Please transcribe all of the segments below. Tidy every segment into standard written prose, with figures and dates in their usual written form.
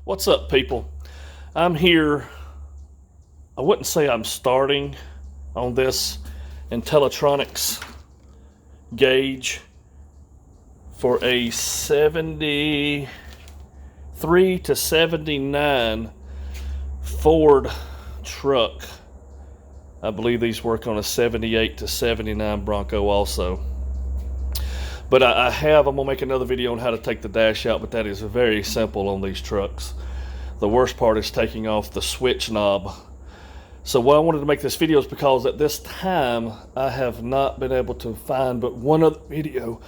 What's up, people? I'm here. I wouldn't say I'm starting on this intellitronix gauge for a 73 to 79 Ford truck. I believe these work on a 78 to 79 Bronco also. But I'm going to make another video on how to take the dash out, but that is very simple on these trucks. The worst part is taking off the switch knob. So why I wanted to make this video is because at this time, I have not been able to find but one other video,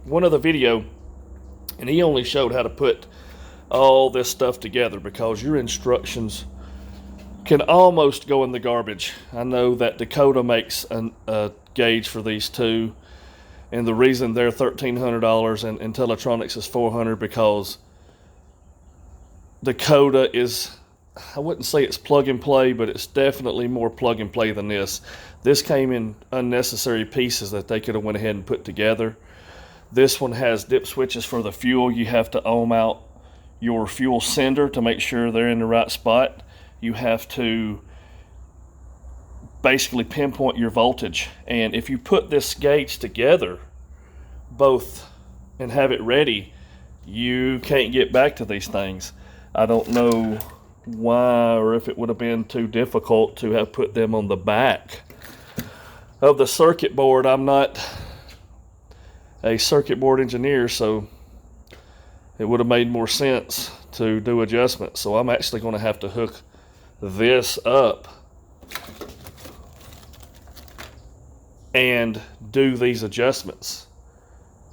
one other video, and he only showed how to put all this stuff together because your instructions can almost go in the garbage. I know that Dakota makes a gauge for these two. And the reason they're $1,300 and intellitronix is $400 because Dakota is, I wouldn't say it's plug and play, but it's definitely more plug and play than this. This came in unnecessary pieces that they could have went ahead and put together. This one has dip switches for the fuel. You have to ohm out your fuel sender to make sure they're in the right spot. You have to basically pinpoint your voltage, and if you put this gauge together both and have it ready, you can't get back to these things. I don't know why, or if it would have been too difficult to have put them on the back of the circuit board. I'm not a circuit board engineer, so it would have made more sense to do adjustments. So I'm actually going to have to hook this up and do these adjustments.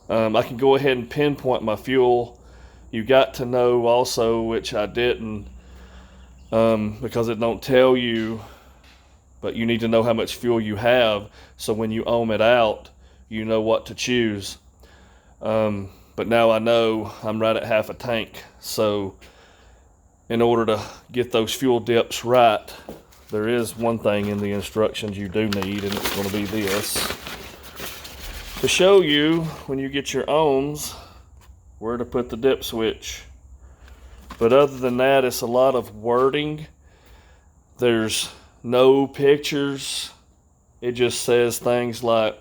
I can go ahead and pinpoint my fuel. You got to know also, which I didn't, because it don't tell you, but you need to know how much fuel you have, so when you ohm it out, you know what to choose. But now I know I'm right at half a tank, so in order to get those fuel dips right, there is one thing in the instructions you do need, and it's going to be this. To show you, when you get your ohms, where to put the dip switch. But other than that, it's a lot of wording. There's no pictures. It just says things like,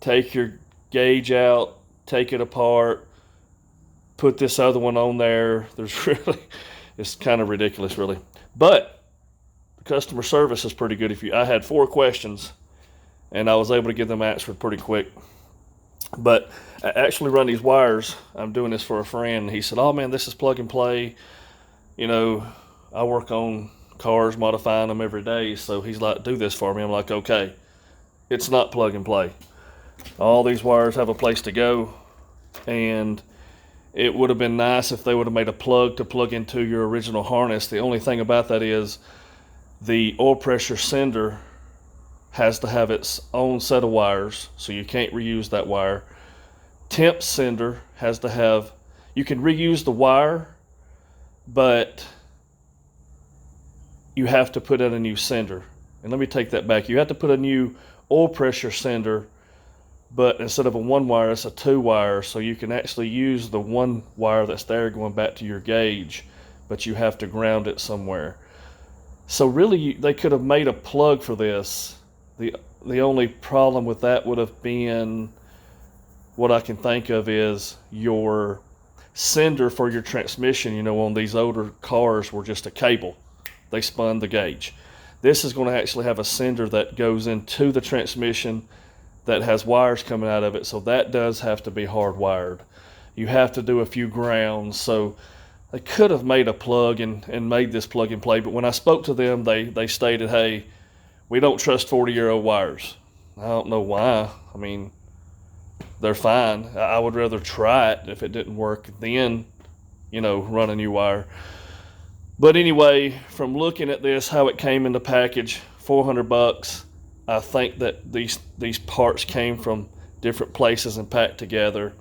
take your gauge out, take it apart, put this other one on there. There's really, it's kind of ridiculous, really. But customer service is pretty good. I had 4 questions and I was able to get them answered pretty quick. But I actually run these wires. I'm doing this for a friend. He said, oh man, this is plug and play. You know, I work on cars, modifying them every day. So he's like, do this for me. I'm like, okay. It's not plug and play. All these wires have a place to go, and it would have been nice if they would have made a plug to plug into your original harness. The only thing about that is the oil pressure sender has to have its own set of wires, so you can't reuse that wire. Temp sender has to have, you can reuse the wire, but you have to put in a new sender. And let me take that back. You have to put a new oil pressure sender, but instead of a 1 wire, it's a 2 wire, so you can actually use the 1 wire that's there going back to your gauge, but you have to ground it somewhere. So really, they could have made a plug for this. The only problem with that would have been, what I can think of is your sender for your transmission. You know, on these older cars were just a cable. They spun the gauge. This is going to actually have a sender that goes into the transmission that has wires coming out of it, so that does have to be hardwired. You have to do a few grounds, so they could have made a plug and made this plug and play, but when I spoke to them, they stated, hey, we don't trust 40-year-old wires. I don't know why. I mean, they're fine. I would rather try it. If it didn't work, then, you know, run a new wire. But anyway, from looking at this, how it came in the package, $400. I think that these parts came from different places and packed together.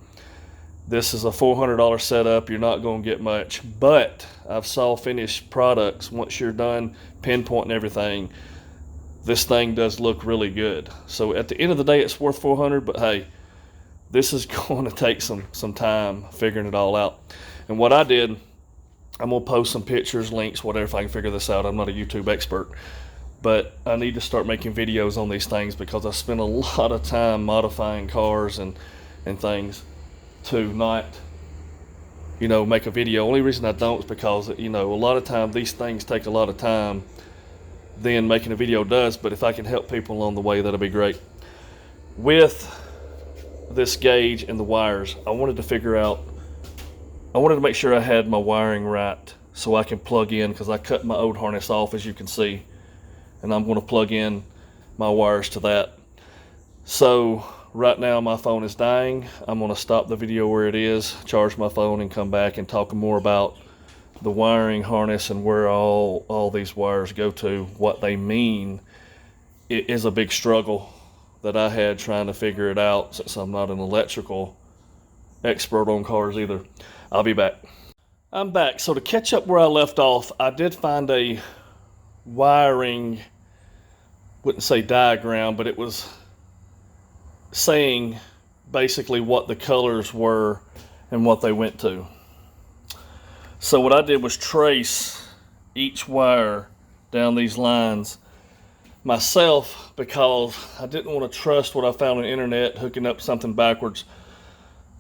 This is a $400 setup. You're not going to get much, but I've saw finished products. Once you're done pinpointing everything, this thing does look really good. So at the end of the day, it's worth $400, but hey, this is going to take some time figuring it all out. And what I did I'm going to post some pictures, links, whatever, if I can figure this out. I'm not a YouTube expert. But I need to start making videos on these things because I spend a lot of time modifying cars and things to not, make a video. Only reason I don't is because, a lot of time these things take a lot of time than making a video does. But if I can help people along the way, that'll be great. With this gauge and the wires, I wanted to make sure I had my wiring right so I can plug in, because I cut my old harness off, as you can see, and I'm going to plug in my wires to that. So right now my phone is dying. I'm going to stop the video where it is, charge my phone, and come back and talk more about the wiring harness and where all these wires go to, what they mean. It is a big struggle that I had trying to figure it out, since I'm not an electrical expert on cars either. I'll be back. I'm back. So to catch up where I left off, I did find a wiring, wouldn't say diagram, but it was saying basically what the colors were and what they went to. So what I did was trace each wire down these lines myself, because I didn't want to trust what I found on the internet, hooking up something backwards.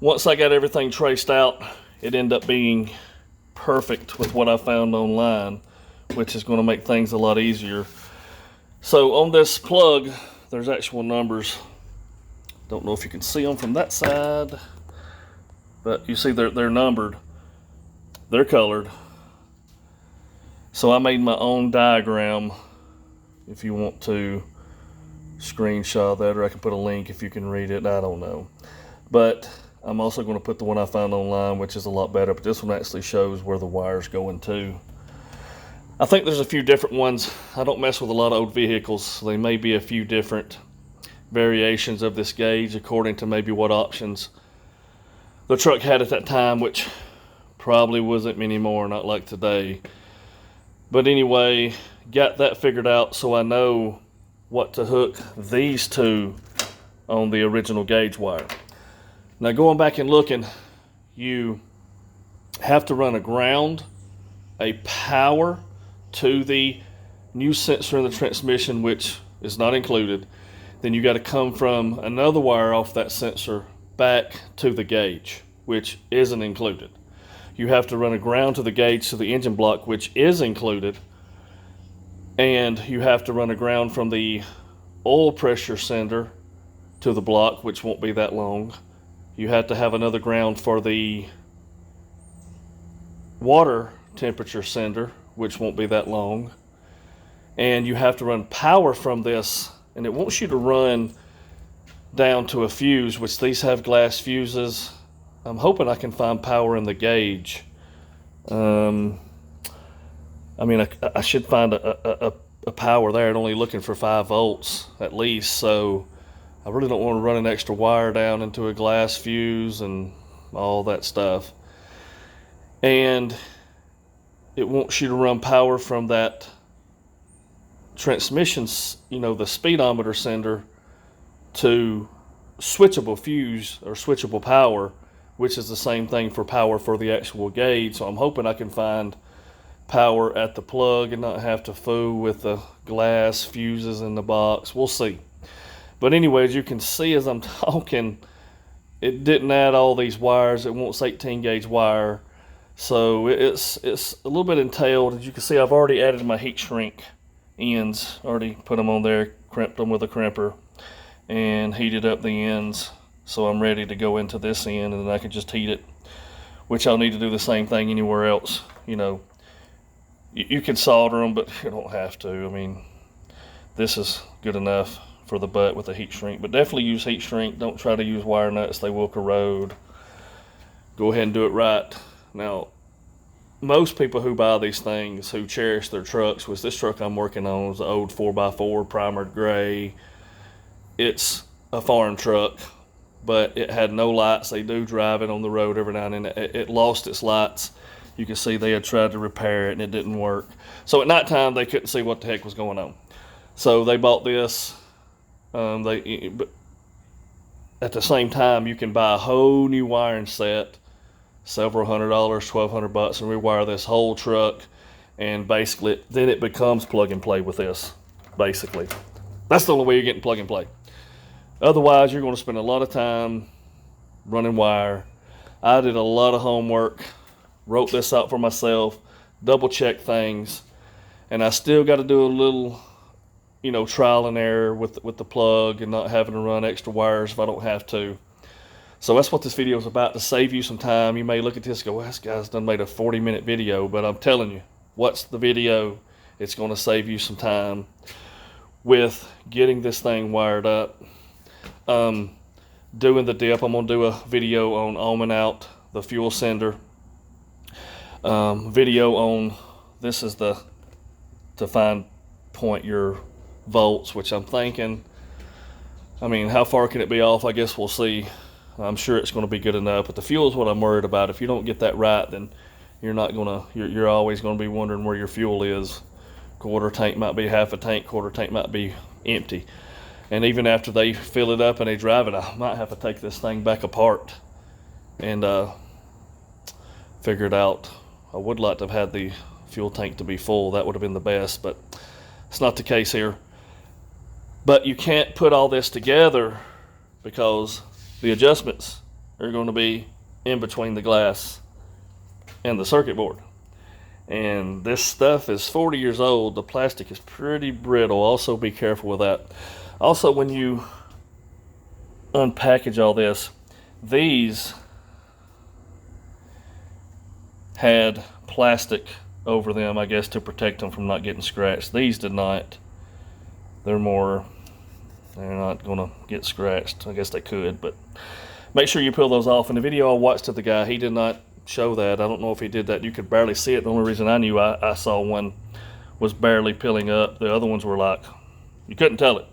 Once I got everything traced out, it ended up being perfect with what I found online, which is going to make things a lot easier. So on this plug, there's actual numbers. Don't know if you can see them from that side, but you see they're numbered. They're colored. So I made my own diagram. If you want to screenshot that, or I can put a link if you can read it, I don't know. But I'm also going to put the one I found online, which is a lot better, but this one actually shows where the wire's going to. I think there's a few different ones. I don't mess with a lot of old vehicles, so there may be a few different variations of this gauge according to maybe what options the truck had at that time, which probably wasn't many more, not like today. But anyway, got that figured out, so I know what to hook these two on the original gauge wire. Now going back and looking, you have to run a ground, a power to the new sensor in the transmission, which is not included. Then you got to come from another wire off that sensor back to the gauge, which isn't included. You have to run a ground to the gauge to the engine block, which is included. And you have to run a ground from the oil pressure sender to the block, which won't be that long. You have to have another ground for the water temperature sender, which won't be that long. And you have to run power from this, and it wants you to run down to a fuse, which these have glass fuses. I'm hoping I can find power in the gauge. I should find a power there. I'm only looking for 5 volts at least, so I really don't want to run an extra wire down into a glass fuse and all that stuff. And it wants you to run power from that transmission, the speedometer sender, to switchable fuse or switchable power, which is the same thing for power for the actual gauge. So I'm hoping I can find power at the plug and not have to fool with the glass fuses in the box. We'll see. But anyway, as you can see as I'm talking, it didn't add all these wires. It wants 18 gauge wire. So it's a little bit entailed. As you can see, I've already added my heat shrink ends. Already put them on there, crimped them with a crimper, and heated up the ends. So I'm ready to go into this end, and then I can just heat it, which I'll need to do the same thing anywhere else. You can solder them, but you don't have to. This is good enough for the butt with the heat shrink, but definitely use heat shrink. Don't try to use wire nuts. They will corrode. Go ahead and do it right. Now, most people who buy these things, who cherish their trucks, which this truck I'm working on is the old 4x4 primered gray. It's a farm truck, but it had no lights. They do drive it on the road every now and then. It lost its lights. You can see they had tried to repair it and it didn't work. So at nighttime they couldn't see what the heck was going on. So they bought this. But at the same time, you can buy a whole new wiring set several $100s, $1,200, and rewire this whole truck. And basically, then it becomes plug and play with this. Basically, that's the only way you're getting plug and play. Otherwise, you're going to spend a lot of time running wire. I did a lot of homework, wrote this out for myself, double check things, and I still got to do a little, trial and error with the plug and not having to run extra wires if I don't have to. So that's what this video is about, to save you some time. You may look at this and go, well, this guy's done made a 40-minute video, but I'm telling you, watch the video. It's going to save you some time with getting this thing wired up. Doing the dip, I'm going to do a video on ohming out the fuel sender. Video on, this is to point your volts, which I'm thinking, how far can it be off? I guess we'll see. I'm sure it's going to be good enough, but the fuel is what I'm worried about. If you don't get that right, then you're always going to be wondering where your fuel is. Quarter tank might be half a tank, quarter tank might be empty. And even after they fill it up and they drive it, I might have to take this thing back apart and figure it out. I would like to have had the fuel tank to be full. That would have been the best, but it's not the case here. But you can't put all this together because the adjustments are going to be in between the glass and the circuit board. And this stuff is 40 years old. The plastic is pretty brittle. Also be careful with that. Also, when you unpackage all this, these had plastic over them, I guess, to protect them from not getting scratched. These did not. They're not going to get scratched. I guess they could, but make sure you peel those off. In the video I watched of the guy, he did not show that. I don't know if he did that. You could barely see it. The only reason I knew I saw one was barely peeling up. The other ones were like, you couldn't tell it.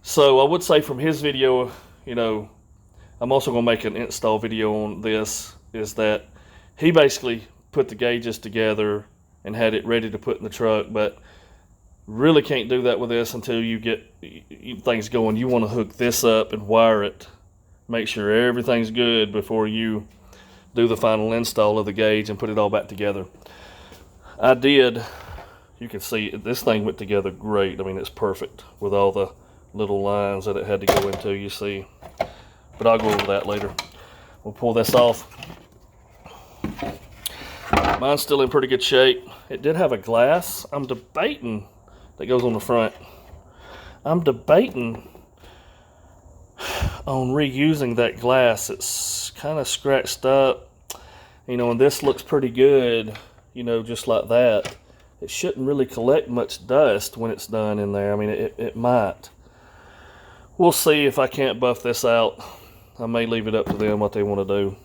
So I would say from his video, I'm also going to make an install video on this, is that he basically put the gauges together and had it ready to put in the truck, but really can't do that with this until you get things going. You want to hook this up and wire it, make sure everything's good before you do the final install of the gauge and put it all back together. I did. You can see this thing went together great. It's perfect with all the little lines that it had to go into, you see. But I'll go over that later. We'll pull this off. Mine's still in pretty good shape. It did have a glass. I'm debating that goes on the front. I'm debating on reusing that glass. It's kind of scratched up, and this looks pretty good, just like that. It shouldn't really collect much dust when it's done in there. It might. We'll see if I can't buff this out. I may leave it up to them what they want to do.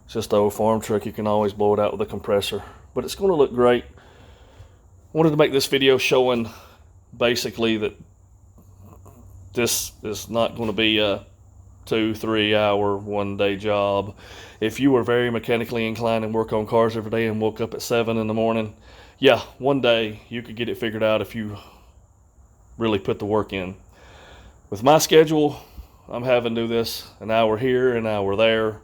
It's just an old farm truck. You can always blow it out with a compressor, but it's going to look great. Wanted to make this video showing basically that this is not going to be a 2-3 hour one-day job. If you were very mechanically inclined and work on cars every day and woke up at 7 in the morning, yeah, one day you could get it figured out if you really put the work in. With my schedule, I'm having to do this an hour here, an hour there,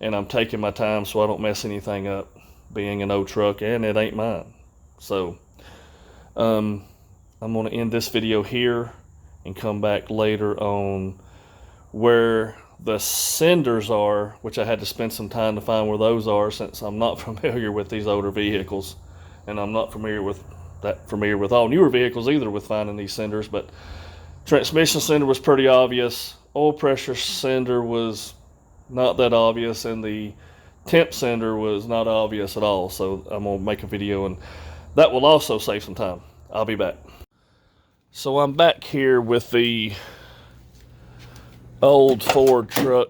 and I'm taking my time so I don't mess anything up, being an old truck, and it ain't mine. So I'm going to end this video here and come back later on where the cinders are, which I had to spend some time to find where those are, since I'm not familiar with these older vehicles, and I'm not familiar with all newer vehicles either with finding these cinders. But transmission cinder was pretty obvious. Oil pressure cinder was not that obvious, and the temp cinder was not obvious at all. So I'm going to make a video, and that will also save some time. I'll be back. So I'm back here with the old Ford truck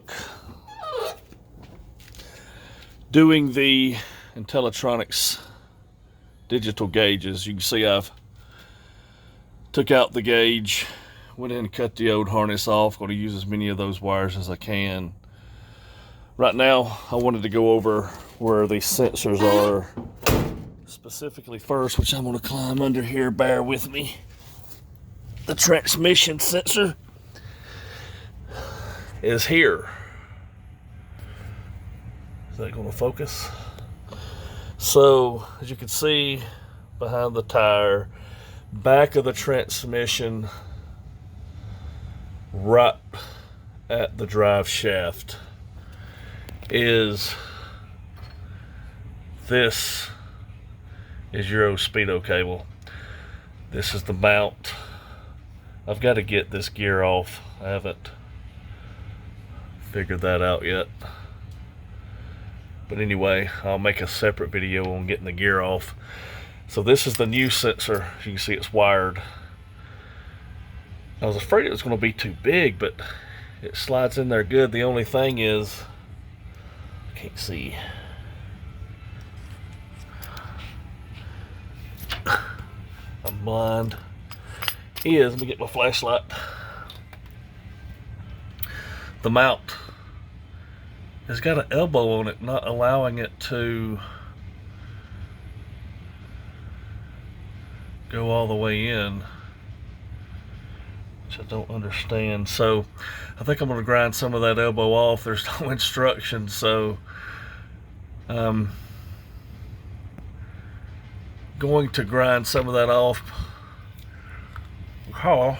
doing the intellitronix digital gauges. You can see I've took out the gauge, went in and cut the old harness off. Going to use as many of those wires as I can. Right now I wanted to go over where the sensors are specifically first, which I'm going to climb under here. Bear with me. The transmission sensor is here. Is that going to focus? So, as you can see behind the tire, back of the transmission, right at the drive shaft, is this is your old speedo cable. This is the mount. I've got to get this gear off. I haven't figured that out yet. But anyway, I'll make a separate video on getting the gear off. So this is the new sensor. You can see it's wired. I was afraid it was going to be too big, but it slides in there good. The only thing is, I can't see. I'm blind. Let me get my flashlight. The mount has got an elbow on it, not allowing it to go all the way in, which I don't understand. So I think I'm going to grind some of that elbow off. There's no instructions, so going to grind some of that off. Oh.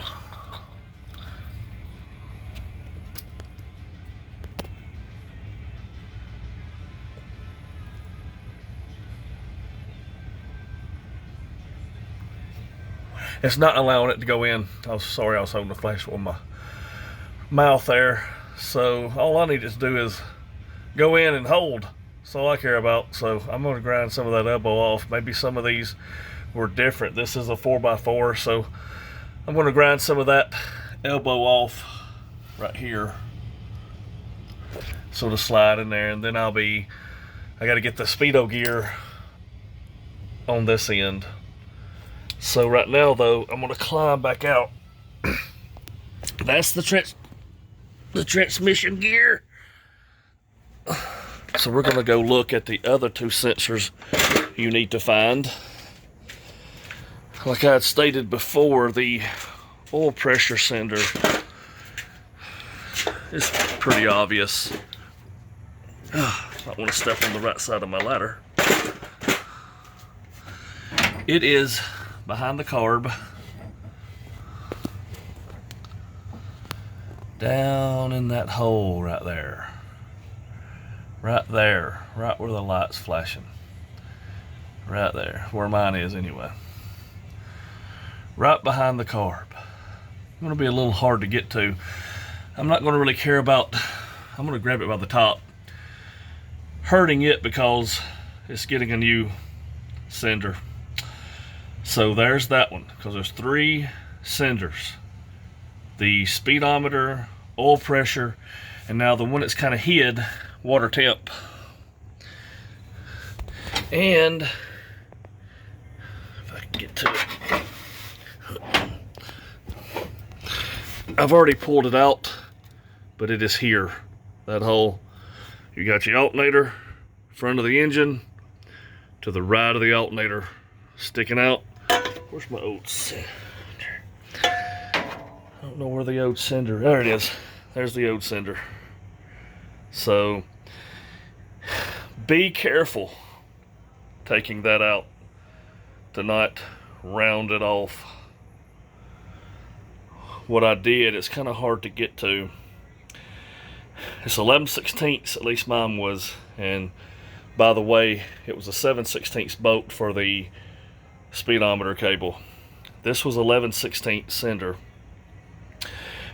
It's not allowing it to go in. I was sorry, I was holding the flash with my mouth there. So all I need to do is go in and hold. That's all I care about. So I'm going to grind some of that elbow off. Maybe some of these were different. This is a 4x4, so I'm going to grind some of that elbow off right here. So to slide in there, and then I got to get the speedo gear on this end. So right now though, I'm going to climb back out. That's the transmission gear. So we're going to go look at the other two sensors you need to find. Like I had stated before, the oil pressure sender is pretty obvious. I want to step on the right side of my ladder. It is behind the carb, down in that hole right there. Right there, right where the light's flashing. Right there, where mine is anyway. Right behind the carb. Going to be a little hard to get to. I'm not going to really care about, I'm going to grab it by the top, hurting it because it's getting a new sender. So there's that one, because there's 3 senders. The speedometer, oil pressure, and now the one that's kind of hid, water temp. And if I can get to it, I've already pulled it out, but it is here, that hole. You got your alternator, front of the engine, to the right of the alternator, sticking out. Where's my old sender? I don't know where the old sender, there it is. There's the old sender. So, be careful taking that out to not round it off. What I did, it's kind of hard to get to. It's 11/16, at least mine was, and by the way, it was a 7/16 bolt for the speedometer cable. This was 11/16 sender.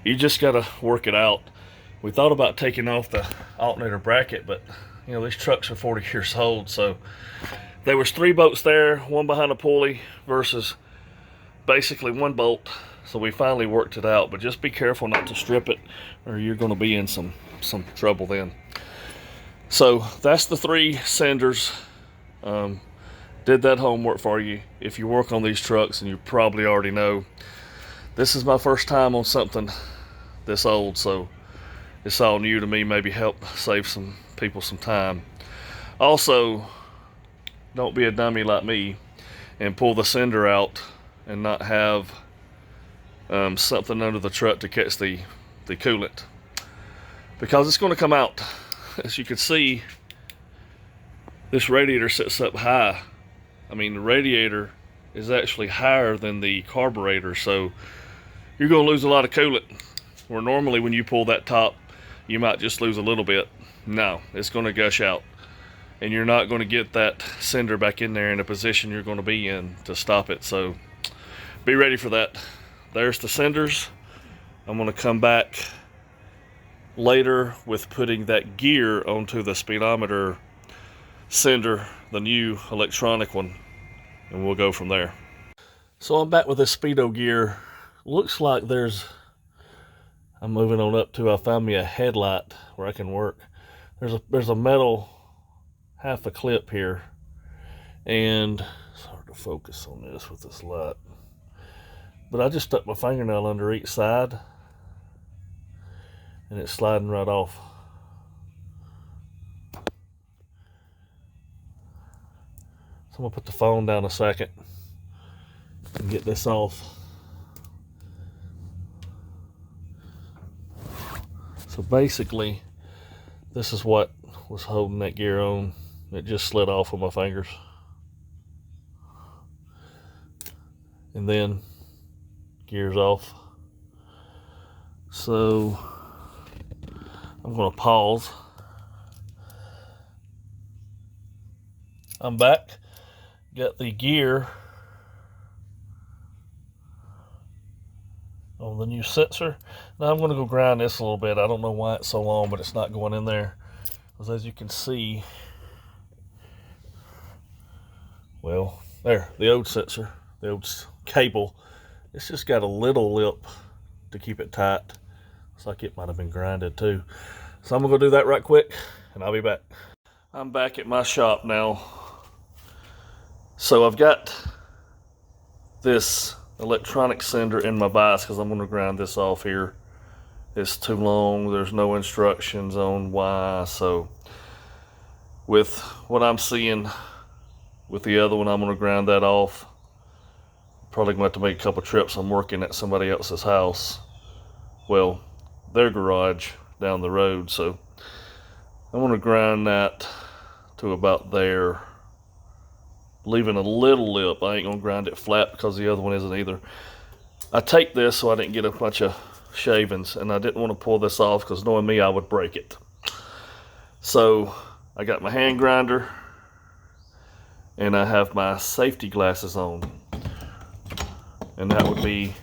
You just gotta work it out. We thought about taking off the alternator bracket, but you know, these trucks are 40 years old, so there was 3 bolts there, one behind a pulley versus basically 1 bolt. So we finally worked it out, but just be careful not to strip it or you're going to be in some trouble then. So that's the 3 senders. Did that homework for you. If you work on these trucks, and you probably already know, this is my first time on something this old, so it's all new to me. Maybe help save some people some time. Also, don't be a dummy like me and pull the sender out and not have something under the truck to catch the coolant, because it's going to come out. As you can see, This radiator sits up high. I mean, the radiator is actually higher than the carburetor, so you're going to lose a lot of coolant. Where normally when you pull that top, you might just lose a little bit. No, it's going to gush out. And you're not going to get that cinder back in there in a position you're going to be in to stop it. So be ready for that. There's the cinders. I'm going to come back later with putting that gear onto the speedometer cinder, the new electronic one, and we'll go from there. So I'm back with this speedo gear. Looks like I'm moving on up to, I found me a headlight where I can work. There's a metal half a clip here, and it's hard to focus on this with this light, but I just stuck my fingernail under each side and it's sliding right off. So I'm gonna put the phone down a second and get this off. So basically, this is what was holding that gear on. It just slid off with my fingers. And then gear's off. So I'm gonna pause. I'm back. Got the gear on the new sensor. Now I'm gonna go grind this a little bit. I don't know why it's so long, but it's not going in there. Because as you can see, well, there, the old sensor, the old cable, it's just got a little lip to keep it tight. Looks like it might have been grinded too. So I'm gonna go do that right quick and I'll be back. I'm back at my shop now. So I've got this electronic cinder in my vise because I'm gonna grind this off here. It's too long, there's no instructions on why. So with what I'm seeing with the other one, I'm gonna grind that off. Probably gonna have to make a couple trips. I'm working at somebody else's house. Well, their garage down the road. So I'm gonna grind that to about there, leaving a little lip. I ain't gonna grind it flat because the other one isn't either. I taped this so I didn't get a bunch of shavings, and I didn't want to pull this off because knowing me, I would break it. So I got my hand grinder and I have my safety glasses on, and that would be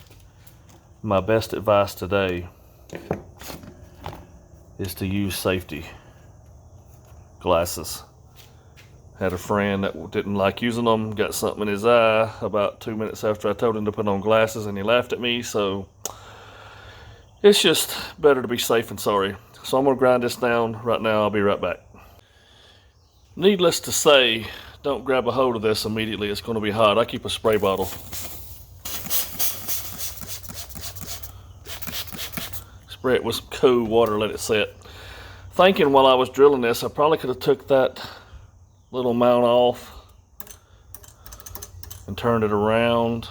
my best advice today, is to use safety glasses. Had a friend that didn't like using them, got something in his eye about 2 minutes after I told him to put on glasses, and he laughed at me. So it's just better to be safe than sorry. So I'm gonna grind this down right now. I'll be right back. Needless to say, don't grab a hold of this immediately. It's gonna be hot. I keep a spray bottle. Spray it with some cool water, let it set. Thinking while I was drilling this, I probably could have took that little mount off and turned it around,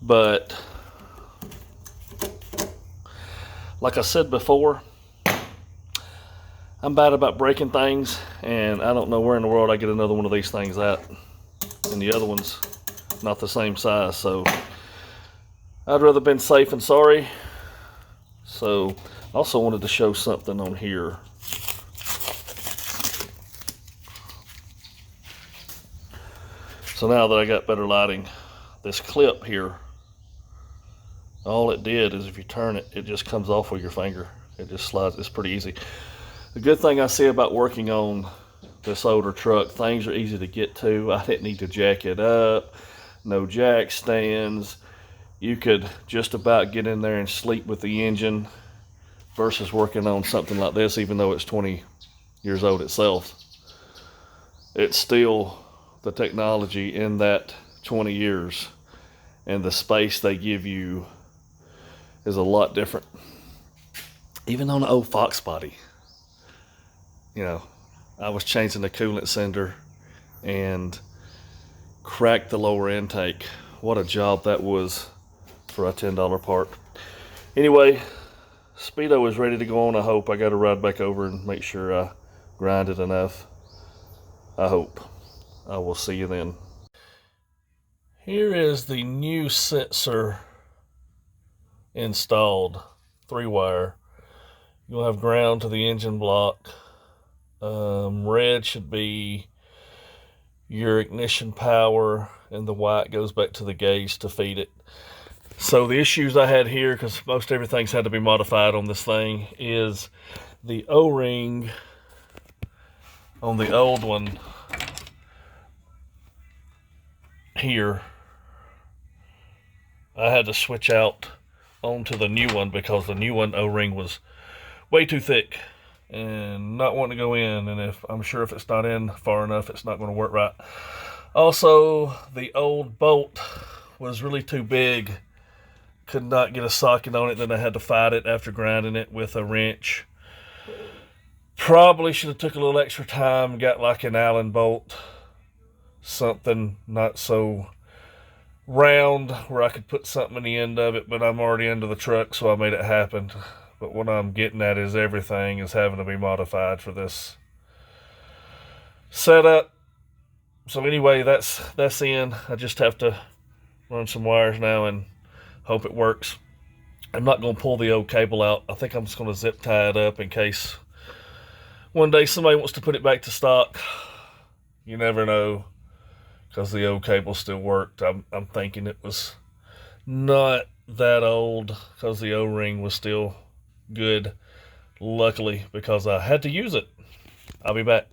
but like I said before, I'm bad about breaking things, and I don't know where in the world I get another one of these things at, and the other one's not the same size. So I'd rather been safe than sorry. So I also wanted to show something on here. So now that I got better lighting, this clip here, all it did is if you turn it, it just comes off with your finger. It just slides. It's pretty easy. The good thing I see about working on this older truck, things are easy to get to. I didn't need to jack it up, no jack stands. You could just about get in there and sleep with the engine versus working on something like this, even though it's 20 years old itself. It's still the technology in that 20 years, and the space they give you is a lot different. Even on the old Fox body, you know, I was changing the coolant cinder and cracked the lower intake. What a job that was for a $10 part. Anyway, speedo is ready to go on. I hope. I got to ride back over and make sure I grinded enough. I hope. I will see you then. Here is the new sensor installed, 3-wire. You'll have ground to the engine block. Red should be your ignition power, and the white goes back to the gauge to feed it. So the issues I had here, because most everything's had to be modified on this thing, is the O-ring on the old one here. I had to switch out onto the new one because the new one O-ring was way too thick and not wanting to go in, and I'm sure if it's not in far enough, it's not going to work right. Also, the old bolt was really too big. Could not get a socket on it, then I had to fight it after grinding it with a wrench. Probably should have took a little extra time, got like an Allen bolt, something not so round where I could put something in the end of it, but I'm already into the truck, so I made it happen. But what I'm getting at is everything is having to be modified for this setup. So anyway, that's in. I just have to run some wires now and hope it works. I'm not going to pull the old cable out. I think I'm just going to zip tie it up in case one day somebody wants to put it back to stock. You never know, because the old cable still worked. I'm thinking it was not that old because the O-ring was still good, luckily, because I had to use it. I'll be back.